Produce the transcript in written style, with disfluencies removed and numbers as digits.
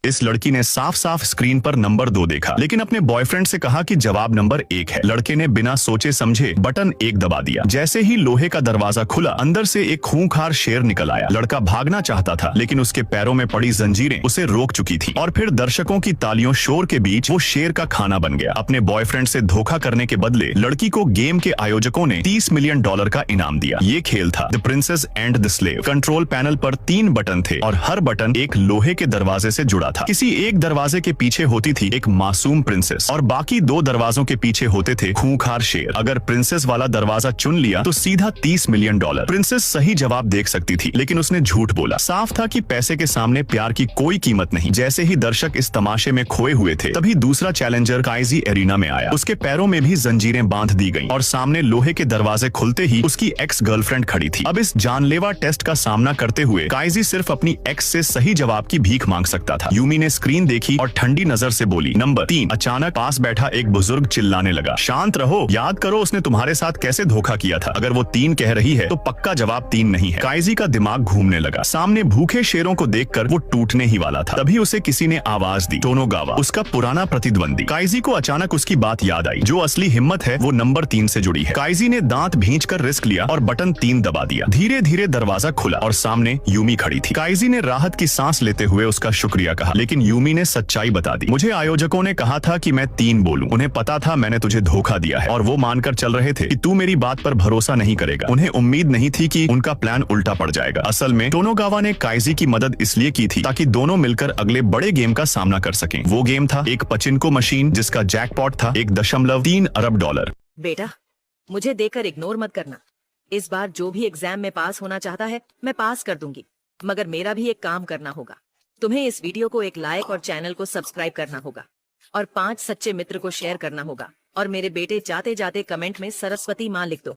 इस लड़की ने साफ साफ स्क्रीन पर नंबर 2 देखा, लेकिन अपने बॉयफ्रेंड से कहा कि जवाब नंबर 1 है। लड़के ने बिना सोचे समझे बटन 1 दबा दिया। जैसे ही लोहे का दरवाजा खुला, अंदर से एक खूंखार शेर निकल आया। लड़का भागना चाहता था, लेकिन उसके पैरों में पड़ी जंजीरें उसे रोक चुकी थी। और फिर दर्शकों की तालियों शोर के बीच वो शेर का खाना बन गया। अपने बॉयफ्रेंड से धोखा करने के बदले लड़की को गेम के आयोजकों ने $30 मिलियन का इनाम दिया। ये खेल था the princess and the slave. Control panel पर 3 बटन थे और हर बटन एक लोहे के दरवाजे से जुड़ा था। किसी एक दरवाजे के पीछे होती थी एक मासूम प्रिंसेस और बाकी 2 दरवाजों के पीछे होते थे खूंखार शेर। अगर प्रिंसेस वाला दरवाजा चुन लिया तो सीधा $30 मिलियन। प्रिंसेस सही जवाब देख सकती थी, लेकिन उसने झूठ बोला। साफ था कि पैसे के सामने प्यार की कोई कीमत नहीं। जैसे ही दर्शक इस तमाशे में खोए हुए थे, तभी दूसरा चैलेंजर काइजी एरिना में आया। उसके पैरों में भी जंजीरें बांध दी गईं और सामने लोहे के दरवाजे खुलते ही उसकी एक्स गर्लफ्रेंड खड़ी थी। अब इस जानलेवा टेस्ट का सामना करते हुए काइजी सिर्फ अपनी एक्स से सही जवाब की भीख मांग सकता था। यूमी ने स्क्रीन देखी और ठंडी नजर से बोली, नंबर 3। अचानक पास बैठा एक बुजुर्ग चिल्लाने लगा, शांत रहो, याद करो उसने तुम्हारे साथ कैसे धोखा किया था। अगर वो 3 कह रही है तो पक्का जवाब 3 नहीं है। काइजी का दिमाग घूमने लगा। सामने भूखे शेरों को देखकर वो टूटने ही वाला था। तभी उसे किसी ने आवाज दी, टोनोगावा, उसका पुराना प्रतिद्वंदी। काइजी को अचानक उसकी बात याद आई। जो असली हिम्मत है वो नंबर 3 से जुड़ी है। काइजी ने दांत भींचकर रिस्क लिया और बटन 3 दबा दिया। धीरे धीरे दरवाजा खुला और सामने यूमी खड़ी थी। काइजी ने राहत की सांस लेते हुए उसका शुक्रिया कहा, लेकिन यूमी ने सच्चाई बता दी। मुझे आयोजकों ने कहा था कि मैं 3 बोलूं। उन्हें पता था मैंने तुझे धोखा दिया है और वो मानकर चल रहे थे कि तू मेरी बात पर भरोसा नहीं करेगा। उन्हें उम्मीद नहीं थी कि उनका प्लान उल्टा पड़ जाएगा। असल में टोनोगावा ने काइजी की मदद इसलिए की थी ताकि दोनों मिलकर अगले बड़े गेम का सामना कर सकें। वो गेम था एक पचिनको मशीन जिसका जैकपॉट था $1.3 अरब। बेटा, मुझे देखकर इग्नोर मत करना। इस बार जो भी एग्जाम में पास होना चाहता है मैं पास कर दूंगी, मगर मेरा भी एक काम करना होगा। तुम्हें इस वीडियो को एक लाइक और चैनल को सब्सक्राइब करना होगा और 5 सच्चे मित्र को शेयर करना होगा। और मेरे बेटे, जाते जाते कमेंट में सरस्वती माँ लिख दो।